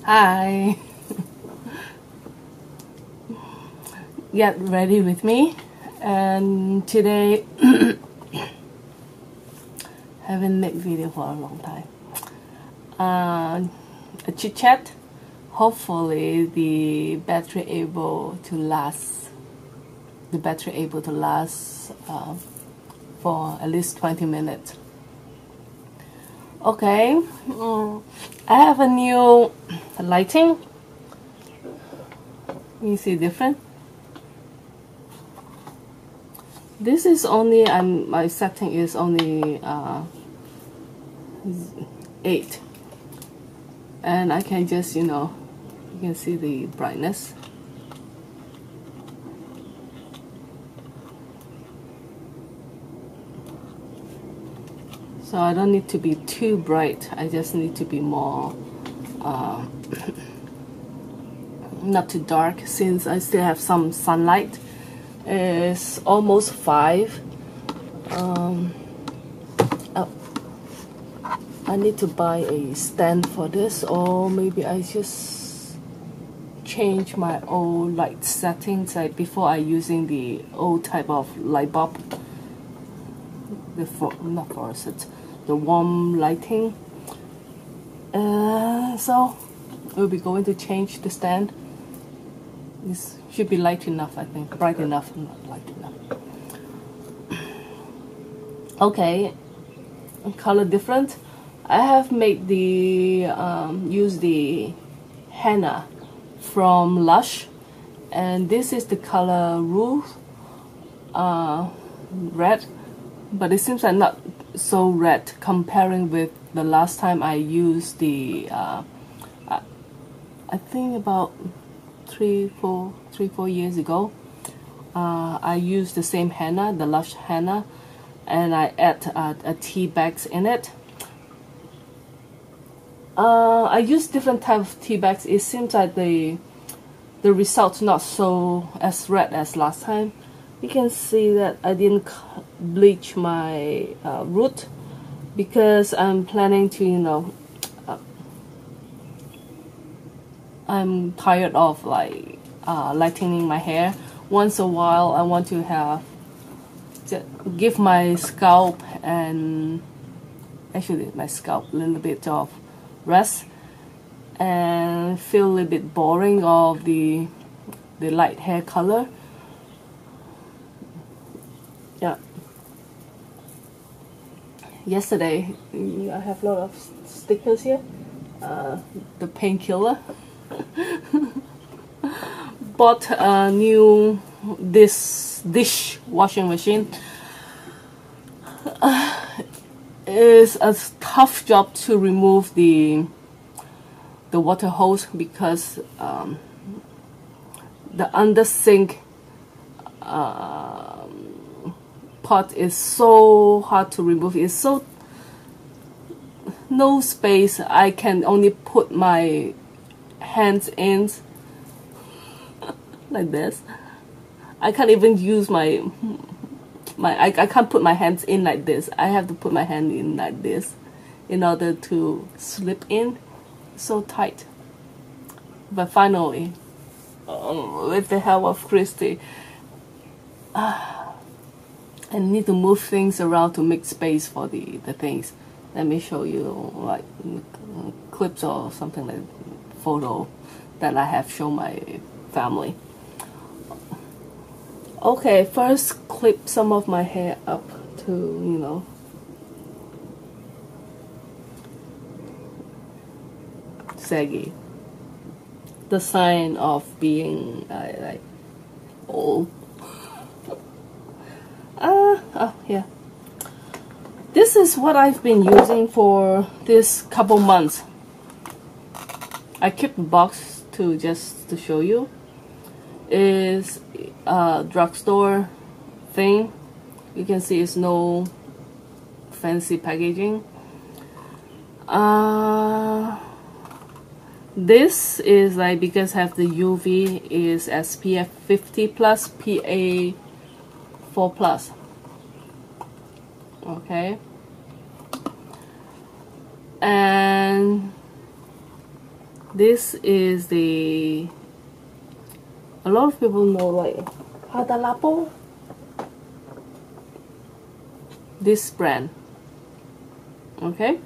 Hi. Get ready with me, and today haven't made video for a long time. A chit chat. Hopefully the battery able to last. For at least 20 minutes. Okay, I have a new lighting. You see different? This is only, my setting is only 8, and I can just, you can see the brightness. So I don't need to be too bright, I just need to be more not too dark, since I still have some sunlight. It's almost 5. I need to buy a stand for this, or maybe I just change my old light settings, like before I using the old type of light bulb, not fluorescent, the warm lighting. So we'll be going to change the stand. This should be light enough, I think, bright enough, not light enough. Okay, color different. I have made the use the henna from Lush, and this is the color Ruth red, but it seems like not so red comparing with the last time I used the I think about 3-4 years ago. I used the same henna, the Lush henna, and I add a tea bags in it. I use different type of tea bags. It seems like the results not so as red as last time. You can see that I didn't bleach my root, because I'm planning to, I'm tired of like lightening my hair. Once a while I want to have give my scalp, and actually my scalp, a little bit of rest, and feel a little bit boring of the light hair color. Yeah. Yesterday, I have a lot of stickers here. The painkiller. Bought a new dish washing machine. It's a tough job to remove the water hose, because the under sink part is so hard to remove. It's so no space. I can only put my hands in like this. I can't even use I can't put my hands in like this. I have to put my hand in like this in order to slip in. So tight. But finally, with the help of Christy, I need to move things around to make space for the things. Let me show you like clips or something, like photo that I have shown my family. Okay, first clip some of my hair up to, saggy. The sign of being like old. Oh yeah. This is what I've been using for this couple months. I keep the box just to show you. Is a drugstore thing. You can see it's no fancy packaging. This is like, because I have the UV, is SPF50 plus PA 4+. Okay, and This is a lot of people know, like HADALABO, this brand. Okay,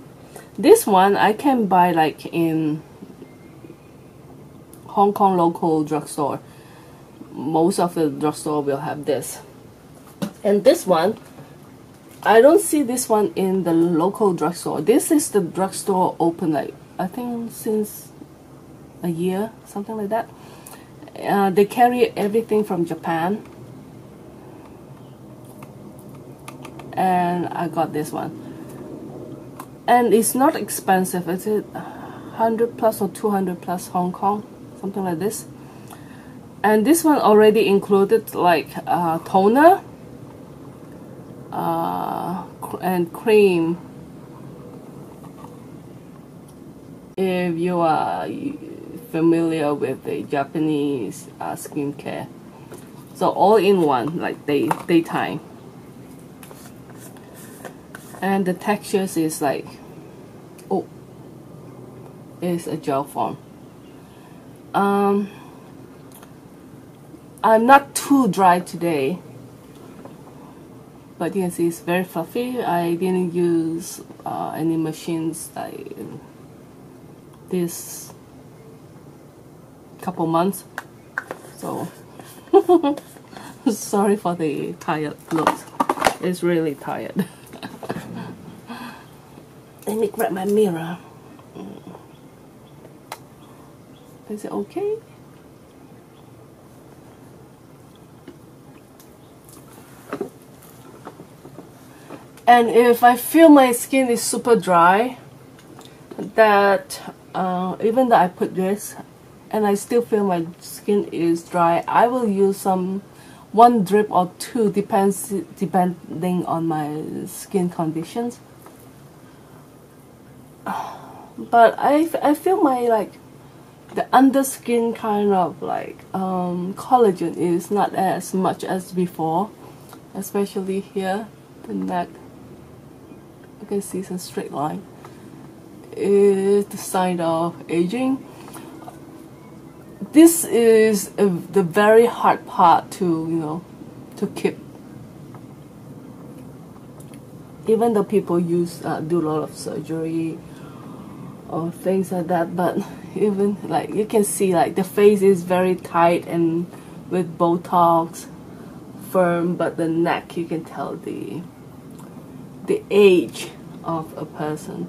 this one I can buy like in Hong Kong local drugstore. Most of the drugstore will have this. And this one, I don't see this one in the local drugstore. This is the drugstore open, like I think since a year, something like that. They carry everything from Japan, and I got this one. And it's not expensive. It's 100 plus or 200 plus Hong Kong, something like this. And this one already included like toner and cream. If you are familiar with the Japanese skincare, so all in one, like daytime. And the textures is like, oh, it's a gel form. I'm not too dry today, but you can see it's very fluffy. I didn't use any machines like this couple months, so sorry for the tired looks. It's really tired. Let me grab my mirror. Is it okay? And if I feel my skin is super dry, that even though I put this and I still feel my skin is dry, I will use one drip or two, depending on my skin conditions. But I feel my the under skin kind of collagen is not as much as before, especially here, the neck. You can see some straight line. It's the sign of aging. This is the very hard part to keep. Even though people do a lot of surgery or things like that, but even you can see the face is very tight and with Botox, firm, but the neck, you can tell the age of a person.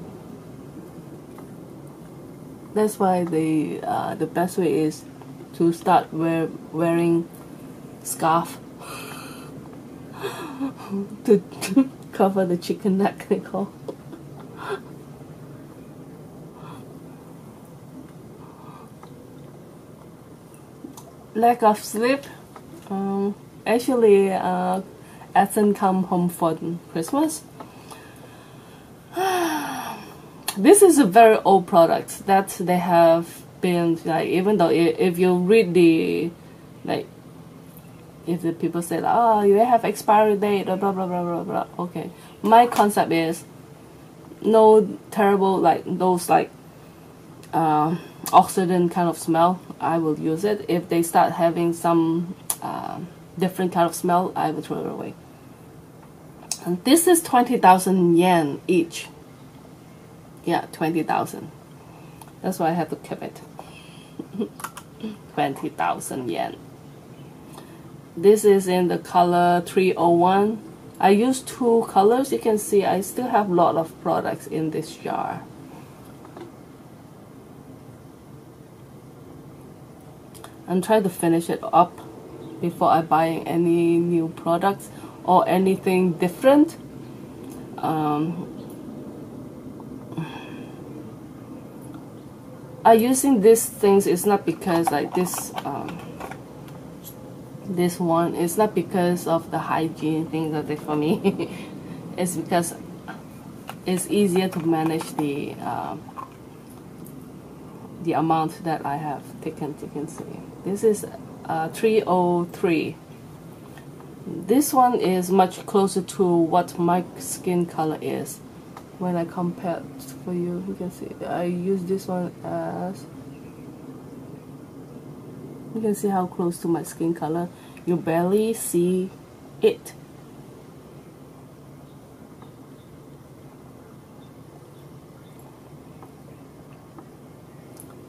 That's why the best way is to start wearing scarf to cover the chicken neck, they call. Lack of sleep. Actually, Ethan come home for Christmas. This is a very old product that they have been even though if you read if the people say oh, you have expiry date or blah blah blah blah blah. Okay, my concept is no terrible those oxidant kind of smell. I will use it. If they start having some different kind of smell, I will throw it away. And this is 20,000 yen each. Yeah, 20,000. That's why I have to keep it. 20,000 yen. This is in the color 301. I used two colors. You can see I still have a lot of products in this jar. I'm trying to finish it up before I buy any new products or anything different. I using these things is not because this one is not because of the hygiene thing that they for me. It's because it's easier to manage the amount that I have taken. You can see this is 303. This one is much closer to what my skin color is. When I compare for you, you can see I use this one as You can see how close to my skin color. You barely see it.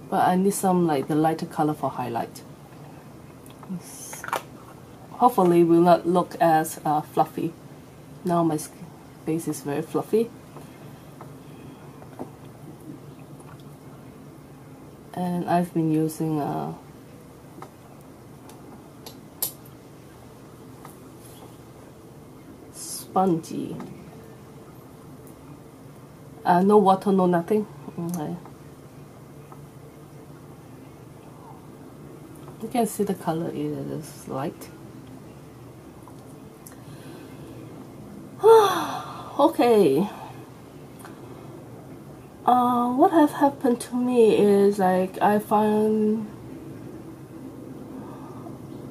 But I need some like the lighter color for highlight. Hopefully will not look as fluffy. Now my face is very fluffy. And I've been using spongy. No water, no nothing. Okay. You can see the color is light. Okay. What has happened to me is like I think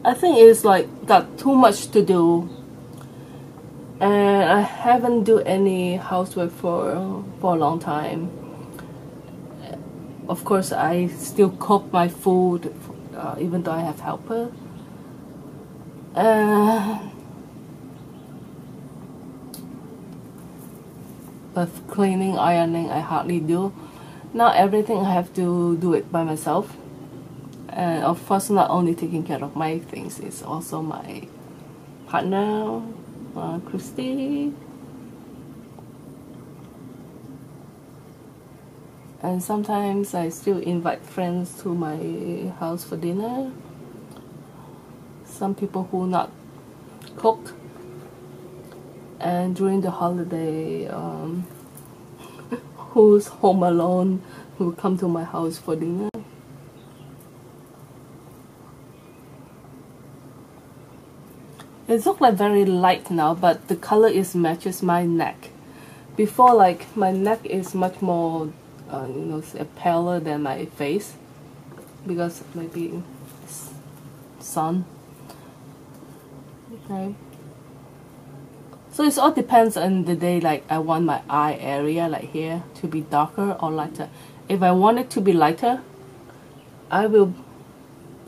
it's like got too much to do, and I haven't do any housework for a long time. Of course, I still cook my food, even though I have helper. But cleaning, ironing, I hardly do. Not everything I have to do it by myself. And of course, not only taking care of my things, it's also my partner, Christy. And sometimes I still invite friends to my house for dinner. Some people who not cook. And during the holiday, who's home alone will come to my house for dinner. It looks like very light now, but the color is matches my neck. Before, like my neck is much more, you know, paler than my face because maybe sun. Okay. So it all depends on the day, like I want my eye area, like here, to be darker or lighter. If I want it to be lighter, I will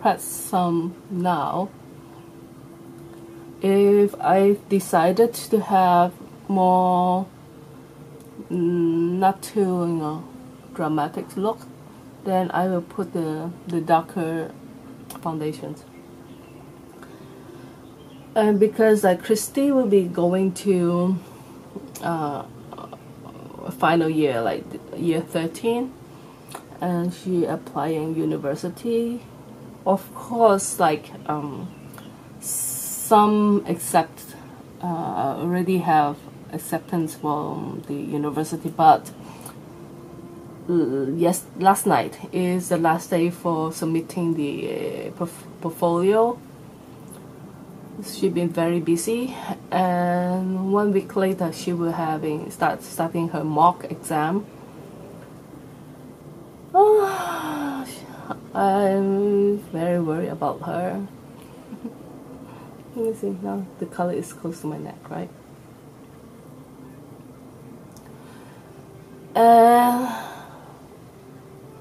press some now. If I decided to have more, not too, you know, dramatic look, then I will put the darker foundations. And because Christy will be going to final year, like year 13, and she applying university. Of course, like some already have acceptance from the university, but yes, last night is the last day for submitting the portfolio. She's been very busy, and 1 week later she will starting her mock exam. Oh, I'm very worried about her. You see now the color is close to my neck, right?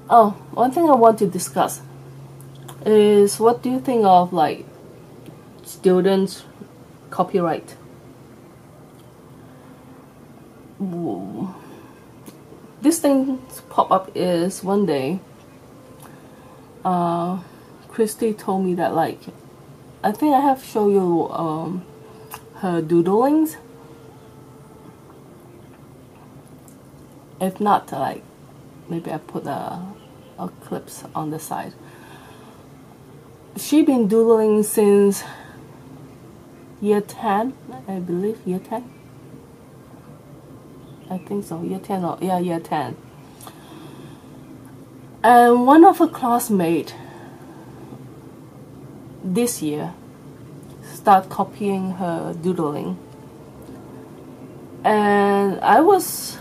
Oh, one thing I want to discuss is, what do you think of like students' copyright? Ooh. This thing pop up is one day Christy told me that, like, I think I have shown you her doodlings. If not, like, maybe I put a clips on the side. She been doodling since year 10, I believe, year 10. I think so, year 10 or yeah, year 10. And one of her classmates this year start copying her doodling, and I was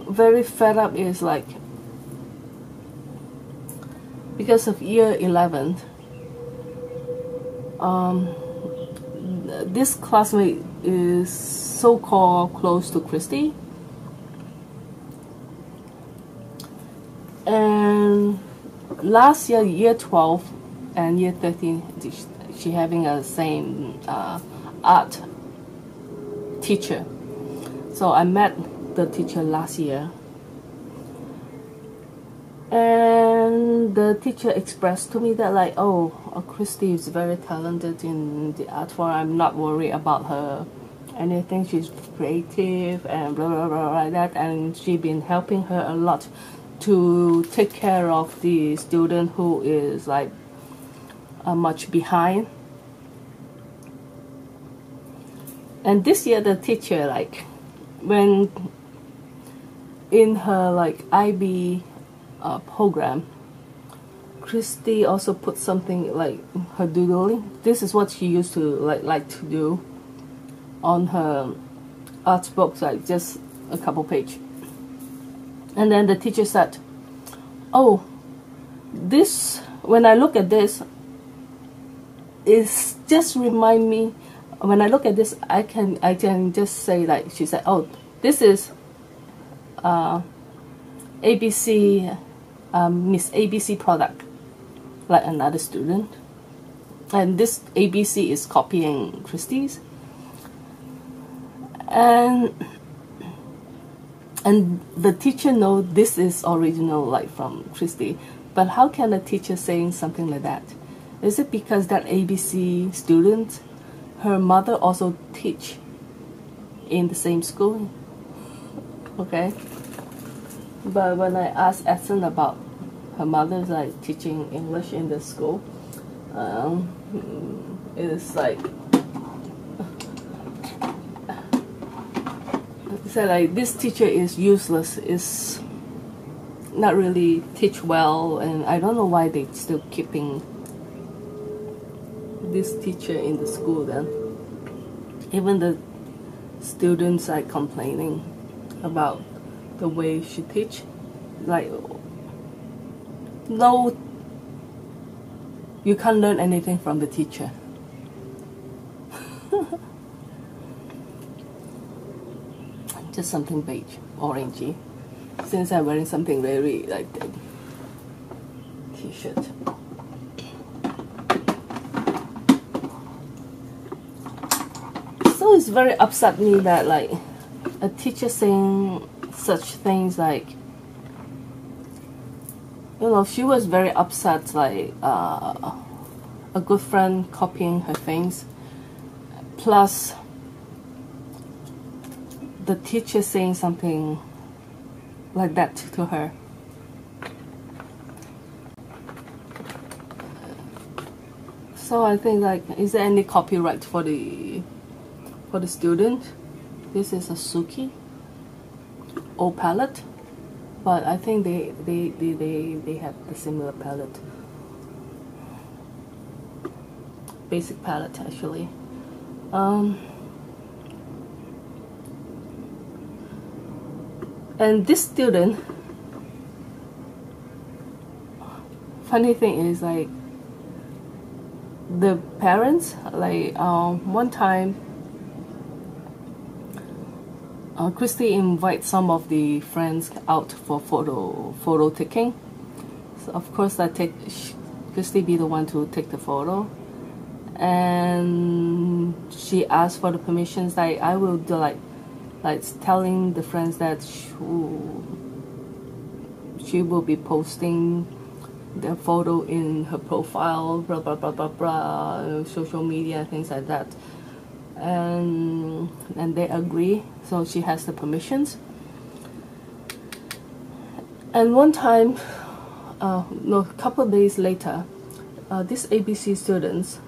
very fed up. Is like, because of year 11, this classmate is so-called close to Christy, and last year, year 12 and year 13, she having a same art teacher. So I met the teacher last year, and the teacher expressed to me that like, oh, Christy is very talented in the art form. I'm not worried about her anything. She's creative and blah blah blah like that, and she's been helping her a lot to take care of the student who is like much behind. And this year the teacher, like, when in her like IB program, Christy also put something like her doodling. This is what she used to like to do on her art books, like just a couple pages. And then the teacher said, oh, this, when I look at this, it's just remind me, when I look at this, I can just say, like, she said, oh, this is ABC, Miss ABC product, like another student. And this ABC is copying Christie's. And the teacher know this is original, like from Christie. But how can a teacher saying something like that? Is it because that ABC student, her mother also teach in the same school? Okay. But when I asked Edson about her mother's like teaching English in the school, it's like, said like, this teacher is useless, is not really teach well, and I don't know why they still keeping this teacher in the school then. Even the students are complaining about the way she teach. Like, no, you can't learn anything from the teacher. Just something beige, orangey, since I'm wearing something very like t-shirt. So it's very upset me that like a teacher saying such things, like, you know, she was very upset, like a good friend copying her things, plus the teacher saying something like that to her. So I think, like, is there any copyright for the student? This is a Suki old palette, but I think they have a similar palette, basic palette actually. And this student, funny thing is, like, the parents, like, one time Christy invites some of the friends out for photo taking. So of course Christy be the one to take the photo, and she asked for the permissions. Like, I will do like telling the friends that she will be posting the photo in her profile, blah blah blah blah blah, social media, things like that, and they agree. So she has the permissions. And one time, no, a couple of days later, this ABC student's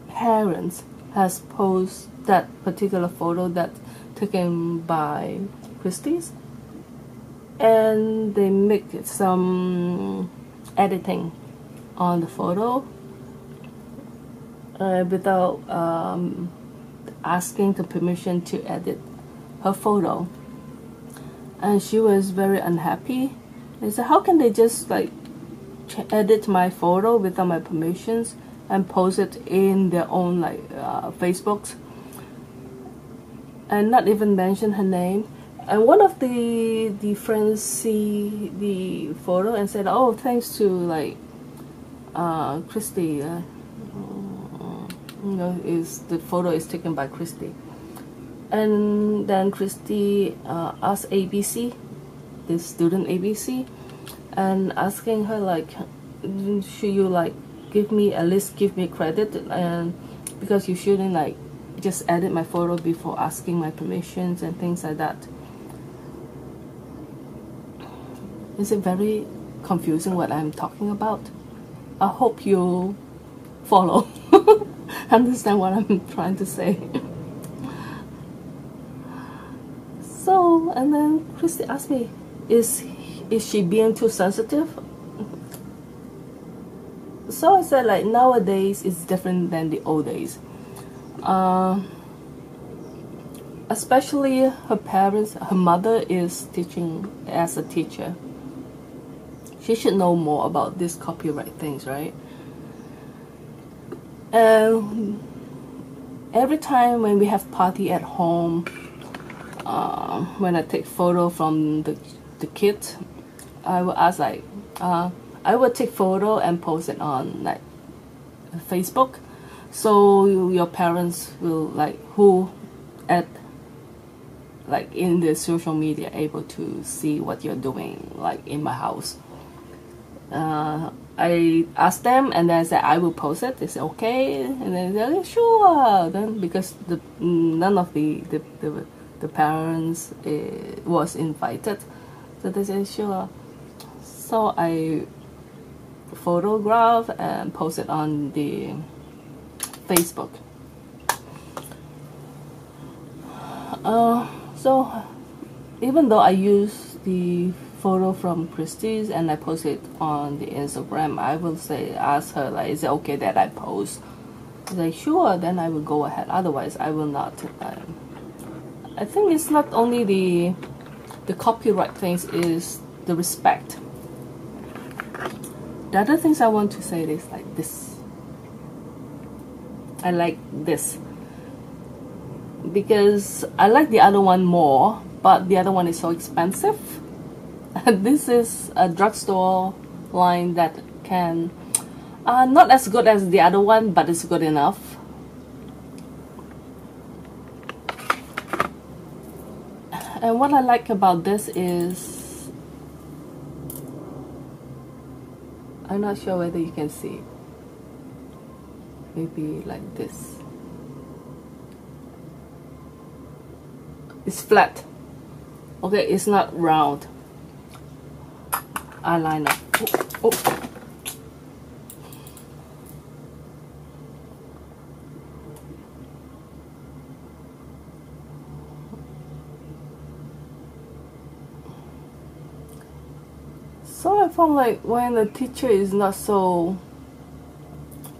parents has posted that particular photo that taken by Christie's, and they make some editing on the photo without asking the permission to edit her photo. And she was very unhappy. They said, how can they just like edit my photo without my permissions and post it in their own like Facebooks, and not even mention her name, And one of the friends see the photo and said, "Oh, thanks to like Christy, is the photo is taken by Christy." And then Christy asked ABC, the student ABC, and asking her like, should you like give me at least give me credit, and because you shouldn't like just edit my photo before asking my permissions and things like that. Is it very confusing what I'm talking about? I hope you follow, understand what I'm trying to say. So, and then Christy asked me, is she being too sensitive? So I said like nowadays it's different than the old days. Especially her parents, her mother is teaching as a teacher. She should know more about these copyright things, right? And every time when we have party at home, when I take photo from the kids, I will ask like, I will take photo and post it on like Facebook, so your parents will like who at like in the social media able to see what you're doing like in my house. I asked them and then I said I will post it. They said okay, and then they're like sure. Then because none of the parents was invited, so they said sure. So I photograph and post it on the Facebook. So even though I use the photo from Christie's and I post it on the Instagram, I will say ask her like, is it okay that I post? She's like sure, then I will go ahead, otherwise I will not. I think it's not only the copyright things, is the respect. The other things I want to say is like this. I like this because I like the other one more, but the other one is so expensive. This is a drugstore line that can not as good as the other one, but it's good enough. And what I like about this is, I'm not sure whether you can see, maybe like this. It's flat. Okay, it's not round. Eyeliner. Oh, oh. So I found like when the teacher is not so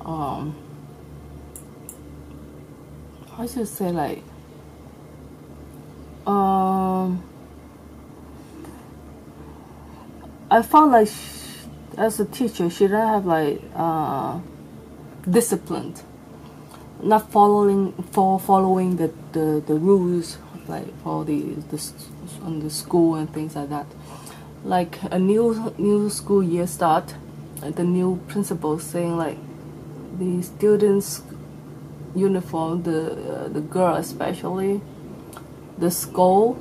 I should say like I found like as a teacher she doesn't have like discipline, not following the rules like for on the school and things like that. Like a new school year start, the new principal saying like the students' uniform, the girl especially, the skull,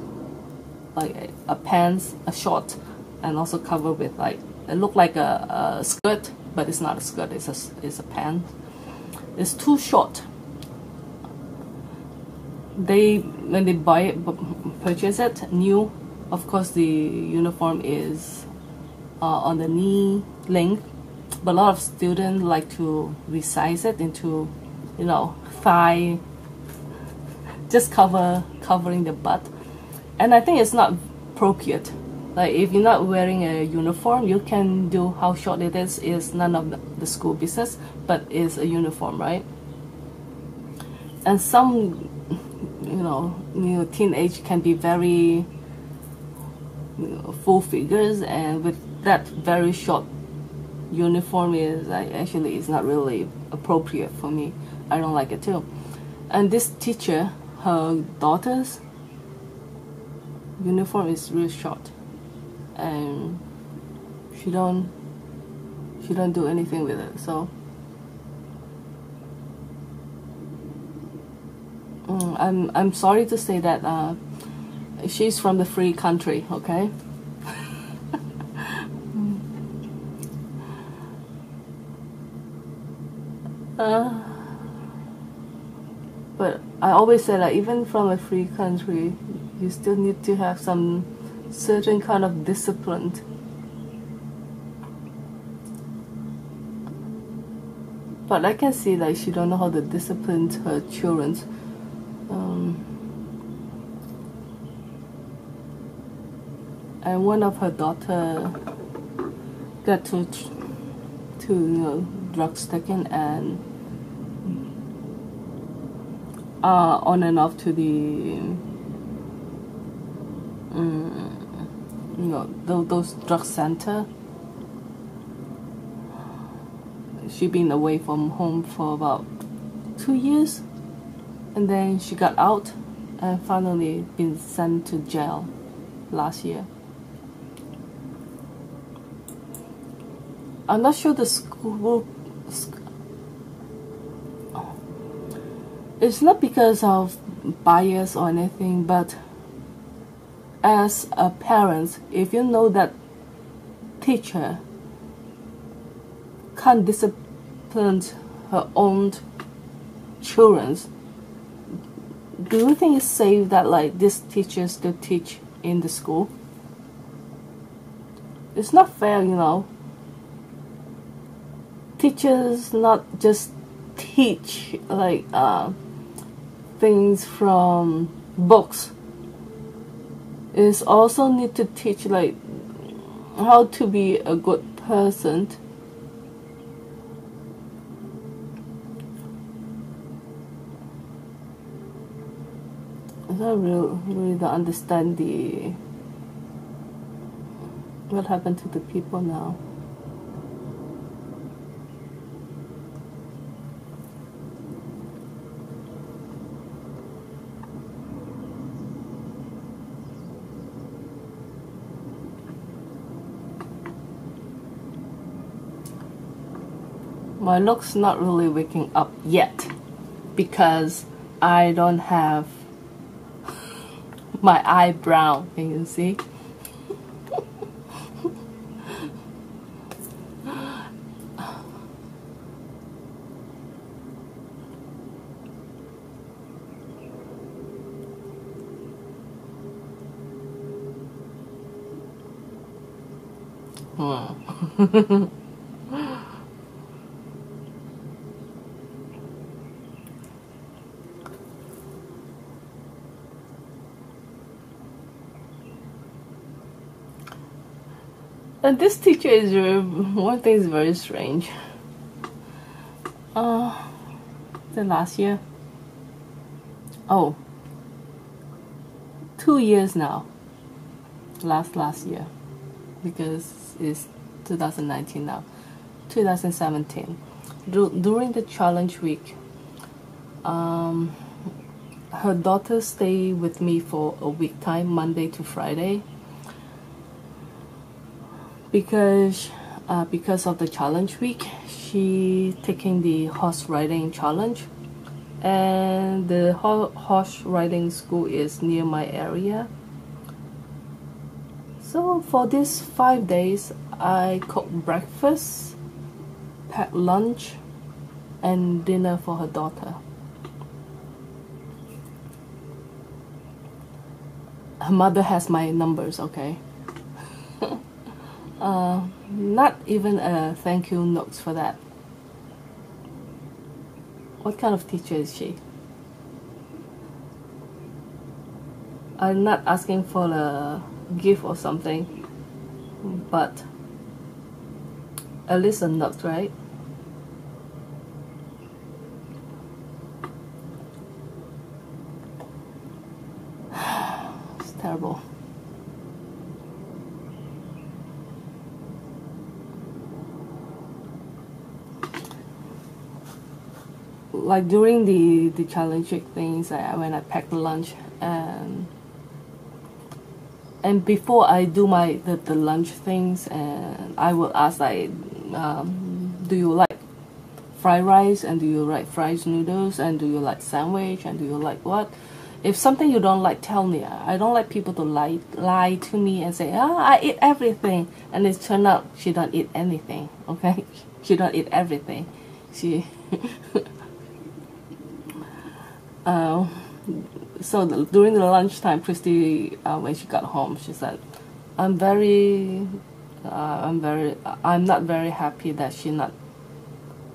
like a pants, a short, and also covered with like it looked like a skirt, but it's not a skirt. It's a pants. It's too short. When they buy it, purchase it new. Of course, the uniform is on the knee length, but a lot of students like to resize it into, you know, thigh, just covering the butt, and I think it's not appropriate. Like if you're not wearing a uniform, you can do how short it is. Is none of the school business, but it's a uniform, right? And some, you know, teenage can be very full figures, and with that very short uniform is actually is not really appropriate for me. I don't like it too. And this teacher, her daughters, uniform is real short, and she don't do anything with it. So I'm sorry to say that she's from the free country, okay? But I always say that even from a free country, you still need to have some certain kind of discipline. But I can see like she don't know how to discipline her children. And one of her daughter got to you know, drugs taken and on and off to the you know, those drug center. She been away from home for about 2 years, and then she got out and finally been sent to jail last year. I'm not sure the school. It's not because of bias or anything, but as a parent, if you know that teacher can't discipline her own children, do you think it's safe that like this teacher still teach in the school? It's not fair, you know. Teachers not just teach like things from books. Is also need to teach like how to be a good person. I really don't understand what happened to the people now. My look's not really waking up yet because I don't have my eyebrow. Can you see? And this teacher is one thing is very strange. The last year, 2 years now. Last year, because it's 2019 now. 2017. During the challenge week, her daughter stayed with me for a week time, Monday to Friday. Because of the challenge week, she taking the horse riding challenge, and the horse riding school is near my area. So for these 5 days, I cook breakfast, pack lunch, and dinner for her daughter. Her mother has my numbers, okay? Not even a thank you notes for that. What kind of teacher is she? I'm not asking for a gift or something, but at least a note, right? It's terrible. Like during the challenge week things, when I packed lunch, and And before I do the lunch things, and I will ask like, do you like fried rice, and do you like fried noodles, and do you like sandwich, and do you like what? If something you don't like, tell me. I don't like people to lie to me and say, oh, I eat everything, and it turned out she don't eat anything. Okay, she don't eat everything. She so during the lunchtime, Christy, when she got home, she said, I'm not very happy that she not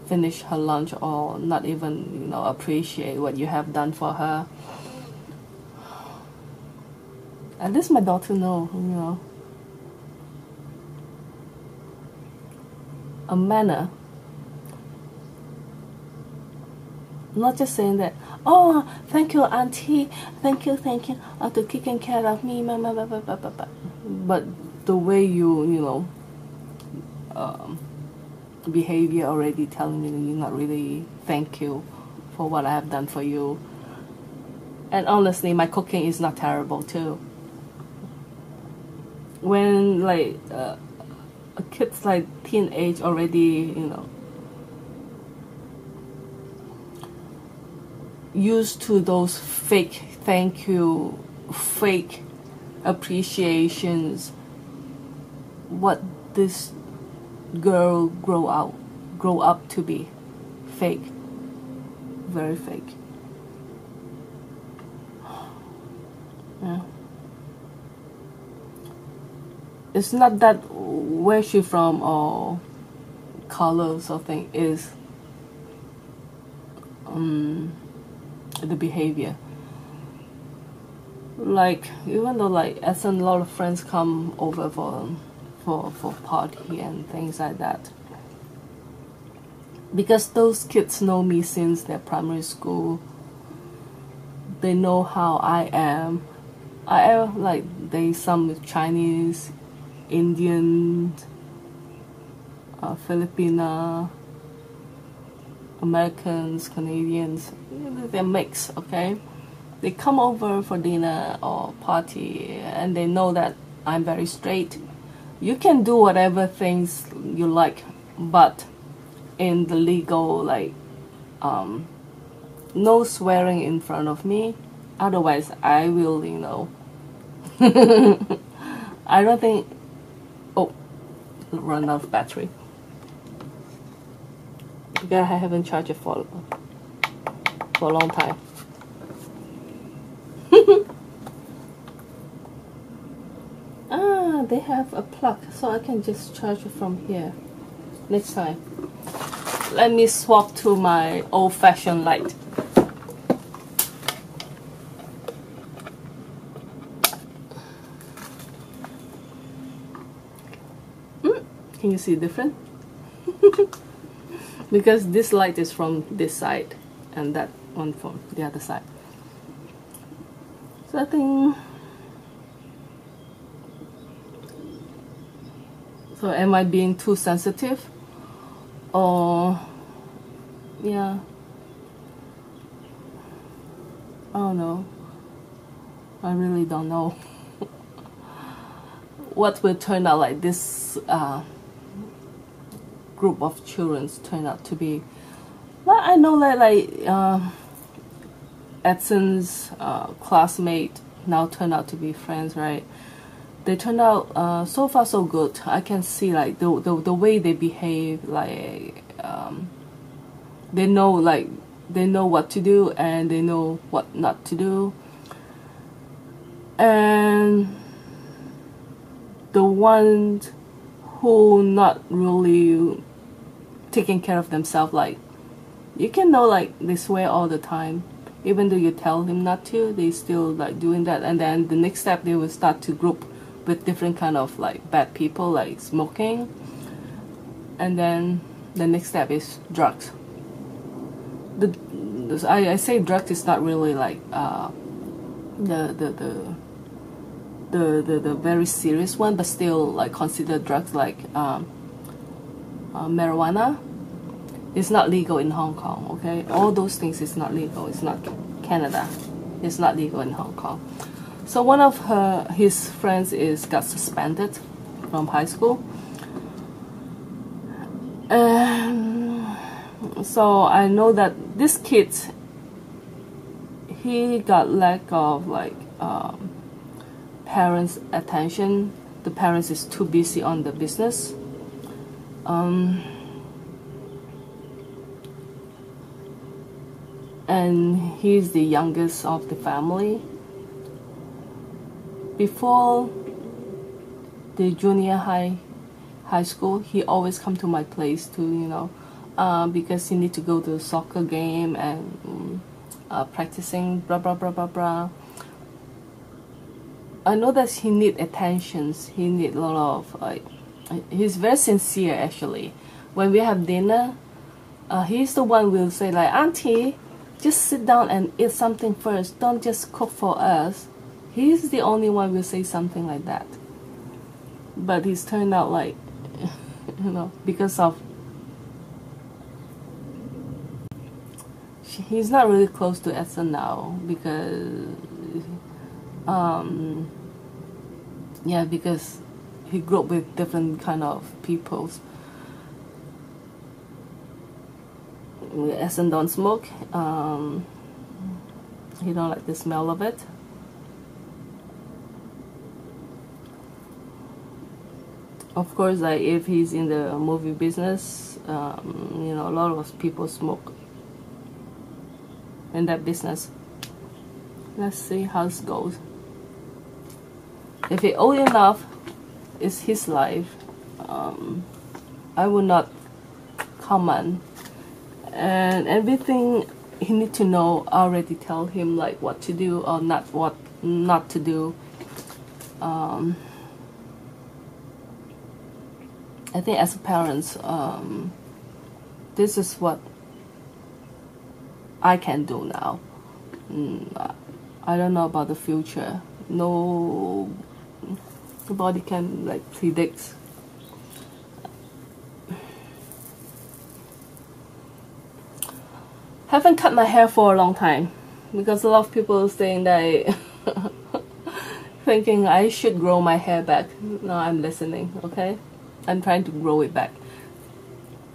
finish her lunch, or not even, appreciate what you have done for her. At least my daughter know, a manner. Not just saying that, oh, thank you, auntie, thank you, to taking care of me, but the way you behavior already telling me that you're not really thank you for what I have done for you. And honestly, my cooking is not terrible too. When like a kid's like teenage already, used to those fake thank you, fake appreciations, what this girl grow up to be, fake, very fake. Yeah. It's not that where she from or color or something, is the behavior. Like, even though like as a lot of friends come over for party and things like that, because those kids know me since their primary school, they know how I am. Like, they some Chinese, Indian, Filipina, Americans, Canadians, they're mixed, okay? They come over for dinner or party, and they know that I'm very straight. You can do whatever things you like, but in the legal, like, no swearing in front of me. Otherwise, I will, I don't think. Oh, run out of battery. Yeah, I haven't charged it for a long time. They have a plug, so I can just charge it from here next time. Let me swap to my old-fashioned light. Can you see the difference? Because this light is from this side and that one from the other side. So I think, so am I being too sensitive? Or, yeah, I don't know. I really don't know what will turn out like this group of children turn out to be. Well, I know that like Edson's classmate now turn out to be friends, right? They turned out so far so good. I can see like the way they behave, like they know what to do and they know what not to do. And the ones who not really taking care of themselves, like, you can know, like, they swear all the time. Even though you tell them not to, they still like doing that. And then the next step, they will start to group with different kind of like bad people, like smoking. And then the next step is drugs. I say drugs is not really like the very serious one, but still like considered drugs, like marijuana. It's not legal in Hong Kong, okay? All those things is not legal. It's not Canada. It's not legal in Hong Kong. So one of his friends got suspended from high school, and so I know that this kid, he got lack of like parents' attention. The parents is too busy on the business. And he's the youngest of the family. Before the junior high school, he always come to my place to, you know, because he need to go to a soccer game and practicing blah blah blah blah blah. I know that he need attentions. He need a lot of he's very sincere actually. When we have dinner, he's the one will say like, "Auntie, just sit down and eat something first. Don't just cook for us." He's the only one will say something like that. But he's turned out like, you know, because of, he's not really close to Esther now because, yeah, because he grew up with different kind of peoples. Esther don't smoke. He don't like the smell of it. Of course, like if he's in the movie business, you know, a lot of people smoke in that business. Let's see how it goes. If he old enough, it's his life. I will not comment. And everything he need to know, I already tell him like what to do or what not to do. I think as parents, this is what I can do now. I don't know about the future. Nobody can like predict. Haven't cut my hair for a long time because a lot of people saying that thinking I should grow my hair back. No, I'm listening. Okay. I'm trying to grow it back,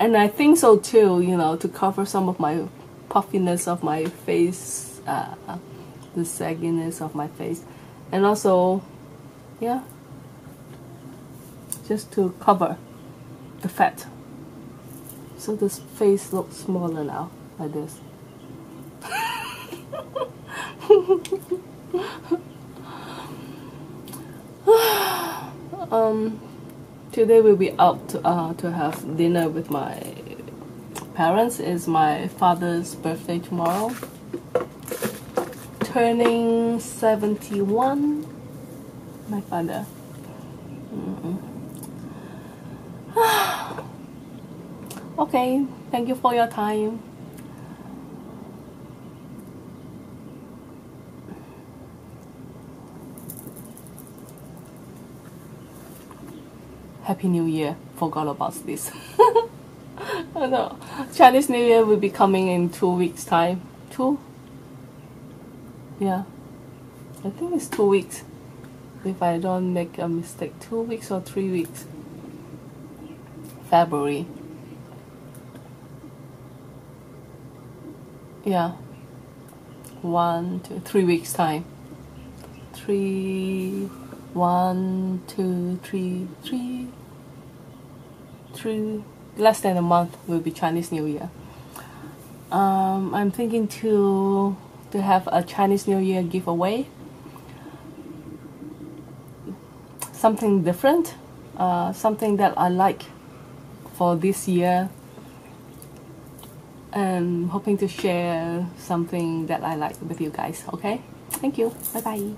and I think so too, you know, to cover some of my puffiness of my face, the sagginess of my face, and also, yeah, just to cover the fat, so this face looks smaller now, like this. Today we'll be out to have dinner with my parents. It's my father's birthday tomorrow. Turning 71. My father. Okay, thank you for your time. Happy New Year. Forgot about this. Oh no. Chinese New Year will be coming in 2 weeks time. 2? Yeah. I think it's 2 weeks. If I don't make a mistake. 2 weeks or 3 weeks. February. Yeah. 1, 2, 3 weeks time. 1, 2, 3, 3, less than a month will be Chinese New Year. I'm thinking to have a Chinese New Year giveaway, something different, something that I like for this year, and hoping to share something that I like with you guys. Okay, thank you. Bye bye.